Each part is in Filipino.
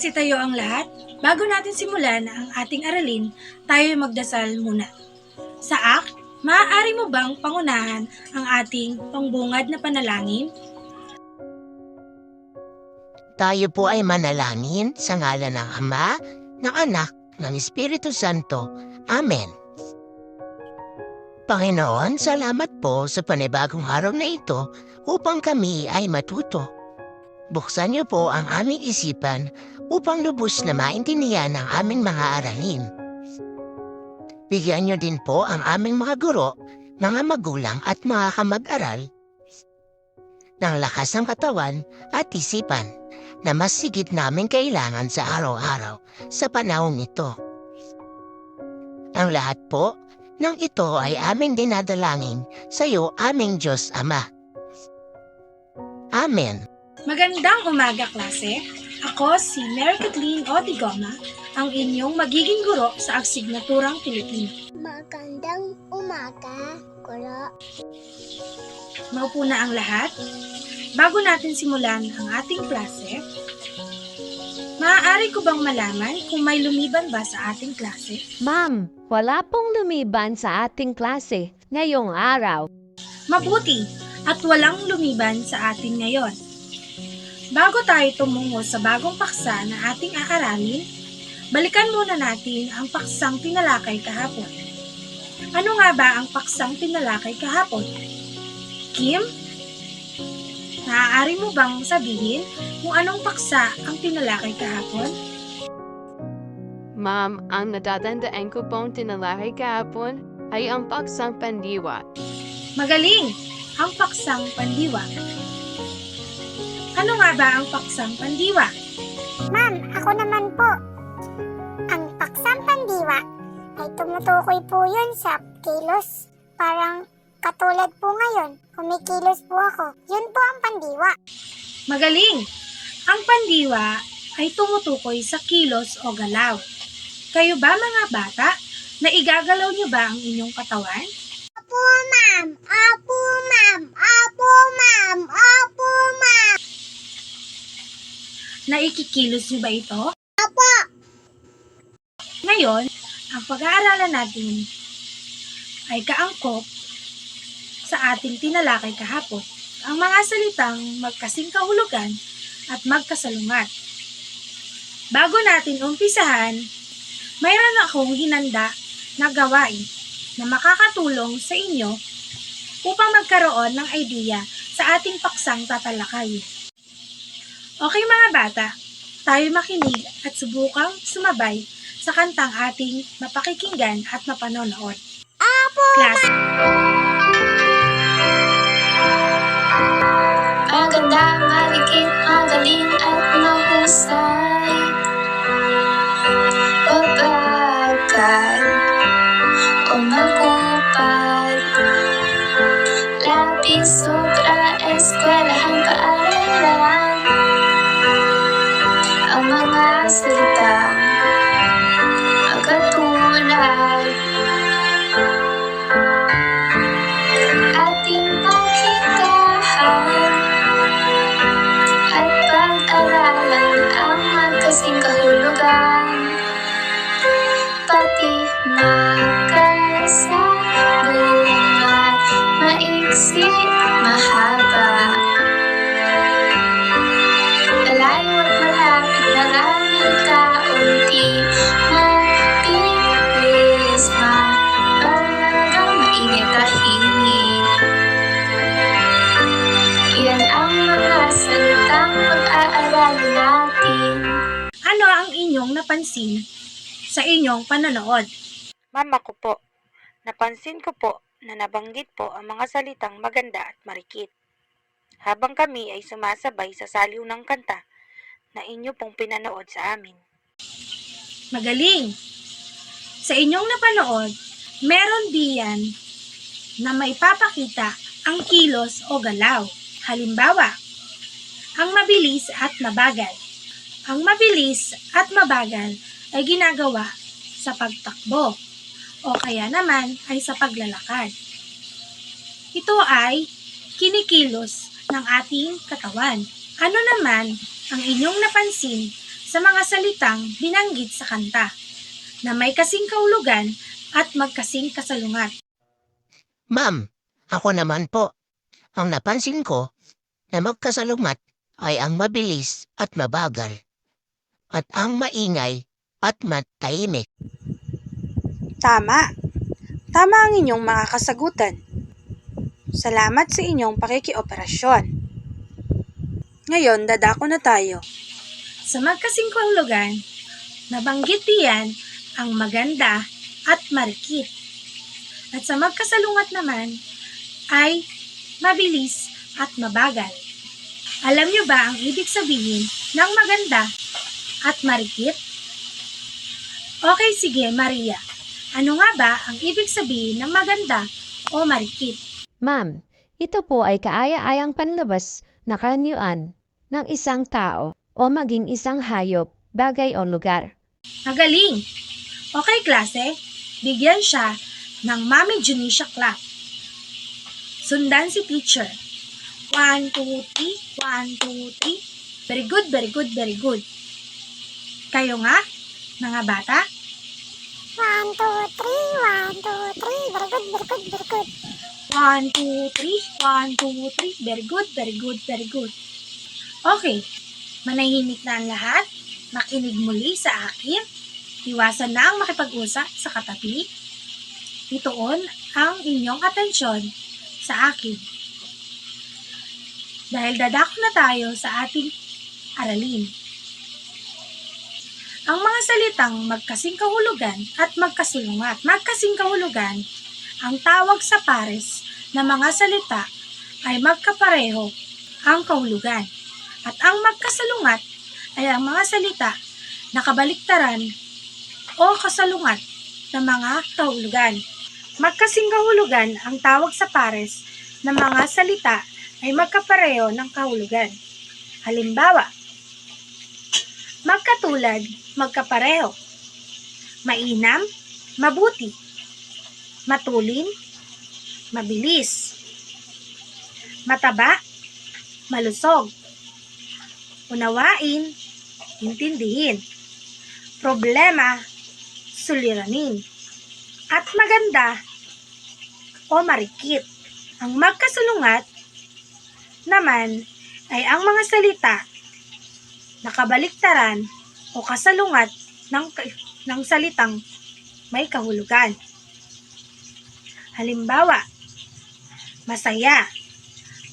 Magsitayo ang lahat. Bago natin simulan ang ating aralin, tayo magdasal muna. Sa act, maaari mo bang pangunahan ang ating pangbungad na panalangin? Tayo po ay manalangin sa ngalan ng Ama, ng Anak, ng Espiritu Santo. Amen. Panginoon, salamat po sa panibagong araw na ito upang kami ay matuto. Buksan niyo po ang aming isipan upang lubos na maintindihan ang aming mga aralin. Bigyan niyo din po ang aming mga guro, mga magulang at mga kamag-aral ng lakas ng katawan at isipan na mas sigit namin kailangan sa araw-araw sa panahong ito. Ang lahat po ng ito ay aming dinadalangin sa iyo, aming Diyos Ama. Amen. Magandang umaga, klase. Ako si Mary Kathleen Otigoma, ang inyong magiging guro sa Asignaturang Pilipino. Magandang umaga, Guro. Maupo na ang lahat. Bago natin simulan ang ating klase, maaari ko bang malaman kung may lumiban ba sa ating klase? Ma'am, wala pong lumiban sa ating klase ngayong araw. Mabuti at walang lumiban sa atin ngayon. Bago tayo tumungo sa bagong paksa na ating aaralin, balikan muna natin ang paksang tinalakay kahapon. Ano nga ba ang paksang tinalakay kahapon? Kim? Maaari mo bang sabihin kung anong paksa ang tinalakay kahapon? Ma'am, ang natatandaan ko pong tinalakay kahapon ay ang paksang pandiwa. Magaling! Ang paksang pandiwa. Ano nga ba ang paksang pandiwa? Ma'am, ako naman po. Ang paksang pandiwa ay tumutukoy po yun sa kilos. Parang katulad po ngayon, kumikilos po ako. Yun po ang pandiwa. Magaling! Ang pandiwa ay tumutukoy sa kilos o galaw. Kayo ba mga bata, naigagalaw niyo ba ang inyong katawan? Apo, ma'am! Apo, ma'am! Apo, ma'am! Apo, ma'am! Naikikilos niyo ba ito? Apo! Ngayon, ang pag-aaralan natin ay kaangkop sa ating tinalakay kahapon. Ang mga salitang magkasing kahulugan at magkasalungat. Bago natin umpisahan, mayroon akong hinanda na gawain na makakatulong sa inyo upang magkaroon ng idea sa ating paksang tatalakayin. Okay mga bata, tayo makinig at subukang sumabay sa kantang ating mapakikinggan at mapanonood. Apo! Class. Maganda, maligit, magaling at mahusay. Pabagal o magupad, labis, sobra, eskwelahan, paaralan. Ang mga salitang magkatulad ating pakinggan at pag-aralan ang magkasing kahulugan, pati magkasalungat, maiksi, mahaba, malayo at malapit, maraming kaunti, mabilis, mabagal, mainit, tahimik. Yan ang mga salitang pag-aaralan natin. Ano ang inyong napansin sa inyong panonood? Mama ko po, napansin ko po na nabanggit po ang mga salitang maganda at marikit. Habang kami ay sumasabay sa saliw ng kanta na inyo pong pinanood sa amin. Magaling! Sa inyong napanood, meron diyan na maipapakita ang kilos o galaw. Halimbawa, ang mabilis at mabagal. Ang mabilis at mabagal ay ginagawa sa pagtakbo o kaya naman ay sa paglalakad. Ito ay kinikilos ng ating katawan. Ano naman ang inyong napansin sa mga salitang binanggit sa kanta na may kasing kahulugan at magkasing kasalungat. Ma'am, ako naman po. Ang napansin ko na magkasalungat ay ang mabilis at mabagal. At ang maingay at matahimik. Tama. Tama ang inyong mga kasagutan. Salamat sa inyong pakikioperasyon. Ngayon, dadako na tayo. Sa magkasing kahulugan, nabanggit diyan ang maganda at marikit. At sa magkasalungat naman ay mabilis at mabagal. Alam niyo ba ang ibig sabihin ng maganda at marikit? Okay, sige, Maria. Ano nga ba ang ibig sabihin ng maganda o marikit? Ma'am, ito po ay kaaya-ayang panlabas na kaanyuan ng isang tao o maging isang hayop, bagay o lugar. Magaling! Okay, klase. Bigyan siya ng Mami Junisha clap. Sundan si teacher. 1, 2, 3. 1, 2, 3. Very good, very good, very good. Kayo nga, mga bata? 1, 2, 3, 1, 2, 3. Very good, very good, very good. 1, 2, 3. 1, 2, 3. Very good, very good, very good. Okay, manahimik na ang lahat. Makinig muli sa akin. Iwasan na ang makipag-usap sa katabi. Ituon ang inyong atensyon sa akin. Dahil dadako na tayo sa ating aralin. Ang mga salitang magkasing kahulugan at magkasalungat. Magkasing kahulugan, ang tawag sa pares na mga salita ay magkapareho ang kahulugan. At ang magkasalungat ay ang mga salita na kabaliktaran o kasalungat ng mga kahulugan. Magkasing kahulugan ang tawag sa pares na mga salita ay magkapareho ng kahulugan. Halimbawa, magkatulad, magkapareho. Mainam, mabuti. Matulin, mabilis. Mataba, malusog. Unawain, intindihin. Problema, suliranin. At maganda o marikit. Ang magkasalungat naman ay ang mga salita na kabaliktaran o kasalungat ng salitang may kahulugan. Halimbawa, masaya,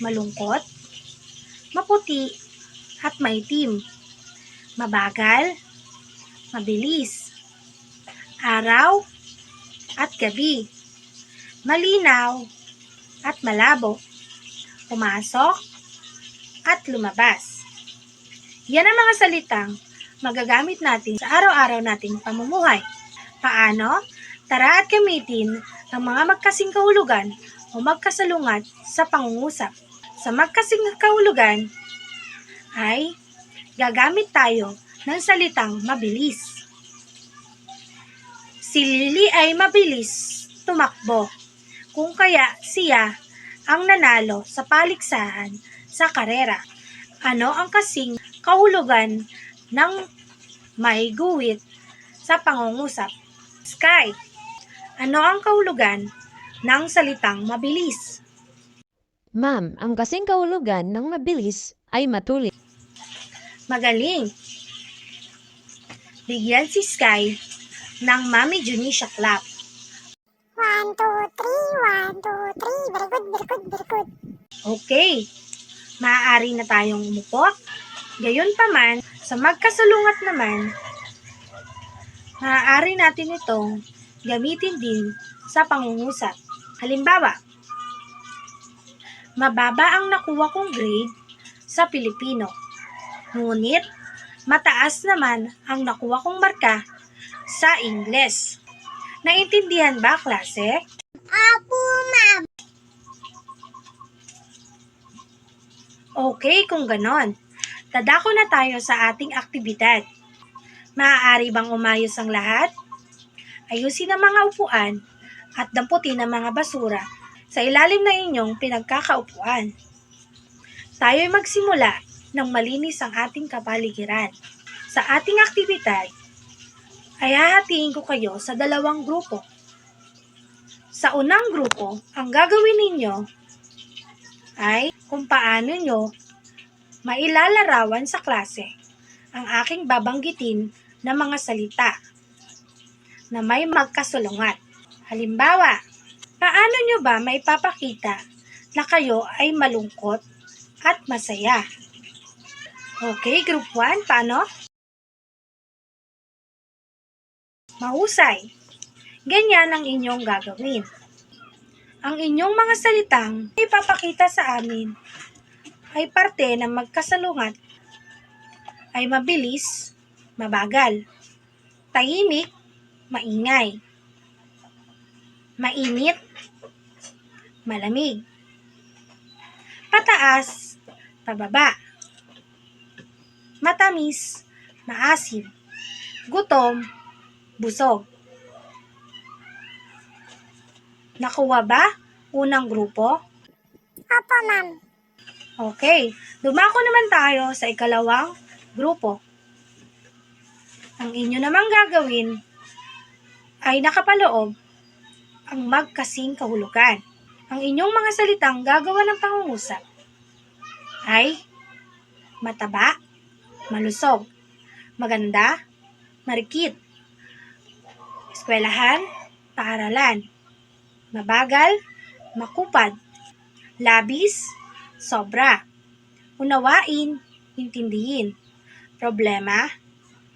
malungkot, maputi, at maitim, mabagal, mabilis, araw at gabi, malinaw at malabo, pumasok at lumabas. Yan ang mga salitang magagamit natin sa araw-araw nating pamumuhay. Paano? Tara at gamitin ang mga magkasing kahulugan o magkasalungat sa pangungusap. Sa magkasing kahulugan ay gagamit tayo ng salitang mabilis. Si Lily ay mabilis tumakbo, kung kaya siya ang nanalo sa paligsahan sa karera. Ano ang kasing kahulugan ng may guhit sa pangungusap? Sky. Ano ang kahulugan ng salitang mabilis? Ma'am, ang kasing kahulugan ng mabilis ay matulin. Magaling. Bigyan si Sky ng Mami Junisha clap. 1, 2, 3. 1, 2, 3. Very good, very good, very good. Okay. Maaari na tayong umupo. Gayunpaman, sa magkasalungat naman, maaari natin itong gamitin din sa pangungusap. Halimbawa, mababa ang nakuha kong grade sa Pilipino. Ngunit, mataas naman ang nakuha kong marka sa Ingles. Naintindihan ba, klase? Apo, ma'am. Okay, kung ganon. Dadako na tayo sa ating aktibidad. Maaari bang umayos ang lahat? Ayusin ang mga upuan at damputin ang mga basura sa ilalim na inyong pinagkakaupuan. Tayo'y magsimula ng malinis ang ating kapaligiran. Sa ating aktibidad, ay hahatiin ko kayo sa dalawang grupo. Sa unang grupo, ang gagawin ninyo ay kung paano nyo mailalarawan sa klase ang aking babanggitin na mga salita na may magkasalungat. Halimbawa, paano nyo ba maipapakita na kayo ay malungkot at masaya? Okay, group 1, paano? Mahusay. Ganyan ang inyong gagawin. Ang inyong mga salitang ipapakita sa amin ay parte ng magkasalungat ay mabilis, mabagal, tahimik, maingay, mainit, malamig, pataas, pababa, matamis, maasim, gutom, busog. Nakuha ba? Unang grupo? Opo, ma'am. Okay, dumako naman tayo sa ikalawang grupo. Ang inyo namang gagawin ay nakapaloob ang magkasing kahulugan. Ang inyong mga salitang gagawa ng pangungusap ay mataba, malusog, maganda, marikit, eskwelahan, paaralan, mabagal, makupad, labis, sobra, unawain, intindihin, problema,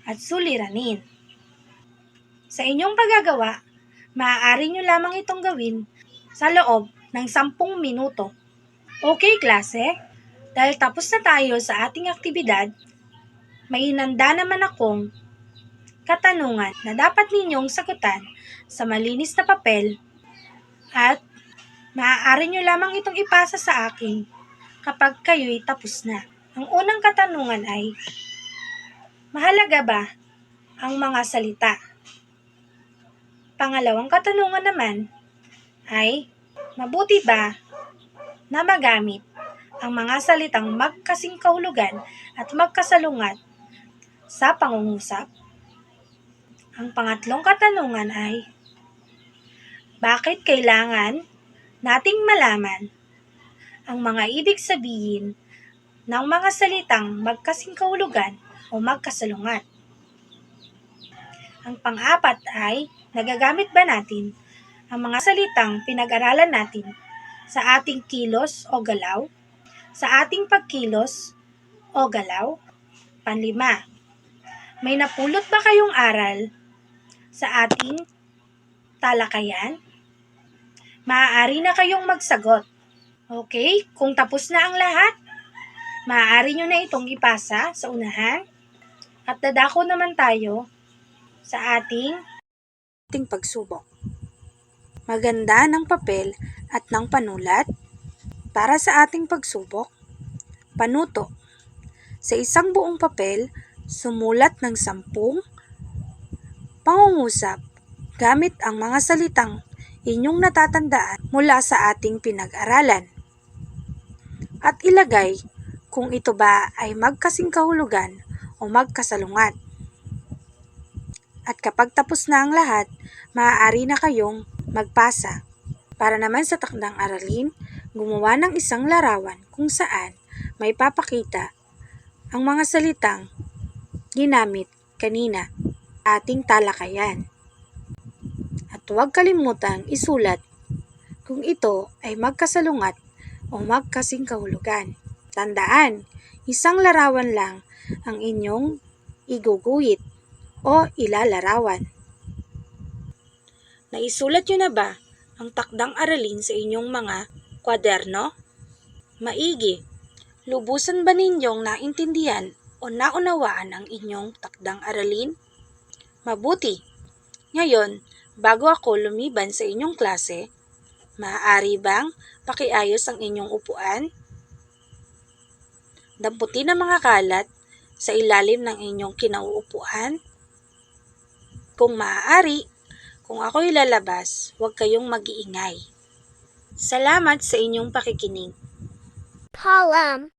at suliranin. Sa inyong paggagawa, maaari nyo lamang itong gawin sa loob ng 10 minuto. Okay, klase? Dahil tapos na tayo sa ating aktibidad, may inanda naman akong katanungan na dapat ninyong sagutan sa malinis na papel at maaari nyo lamang itong ipasa sa akin kapag kayo'y tapos na. Ang unang katanungan ay, mahalaga ba ang mga salita? Pangalawang katanungan naman ay, mabuti ba na magamit ang mga salitang magkasing kahulugan at magkasalungat sa pangungusap? Ang pangatlong katanungan ay, bakit kailangan nating malaman ang mga ibig sabihin ng mga salitang magkasing kahulugan o magkasalungat? Ang pang-apat ay, nagagamit ba natin ang mga salitang pinag-aralan natin sa ating kilos o galaw? Sa ating pagkilos o galaw? Panlima, may napulot ba kayong aral sa ating talakayan? Maaari na kayong magsagot. Okay, kung tapos na ang lahat, maaari nyo na itong ipasa sa unahan at dadako naman tayo sa ating pagsubok. Maganda ng papel at ng panulat para sa ating pagsubok. Panuto. Sa isang buong papel, sumulat ng 10 pangungusap gamit ang mga salitang inyong natatandaan mula sa ating pinag-aralan. At ilagay kung ito ba ay magkasing kahulugan o magkasalungat. At kapag tapos na ang lahat, maaari na kayong magpasa. Para naman sa takdang aralin, gumawa ng isang larawan kung saan may papakita ang mga salitang ginamit kanina ating talakayan. At huwag kalimutang isulat kung ito ay magkasalungat o magkasing kahulugan. Tandaan, isang larawan lang ang inyong iguguhit o ilalarawan. Naisulat nyo na ba ang takdang aralin sa inyong mga kwaderno? Maigi. Lubusan ba ninyong naintindihan o naunawaan ang inyong takdang aralin? Mabuti. Ngayon, bago ako lumiban sa inyong klase, maaari bang pakiayos ang inyong upuan? Damputin ang mga kalat sa ilalim ng inyong kinauupuan? Kung maaari, kung ako'y lalabas, huwag kayong mag-iingay. Salamat sa inyong pakikinig. Column.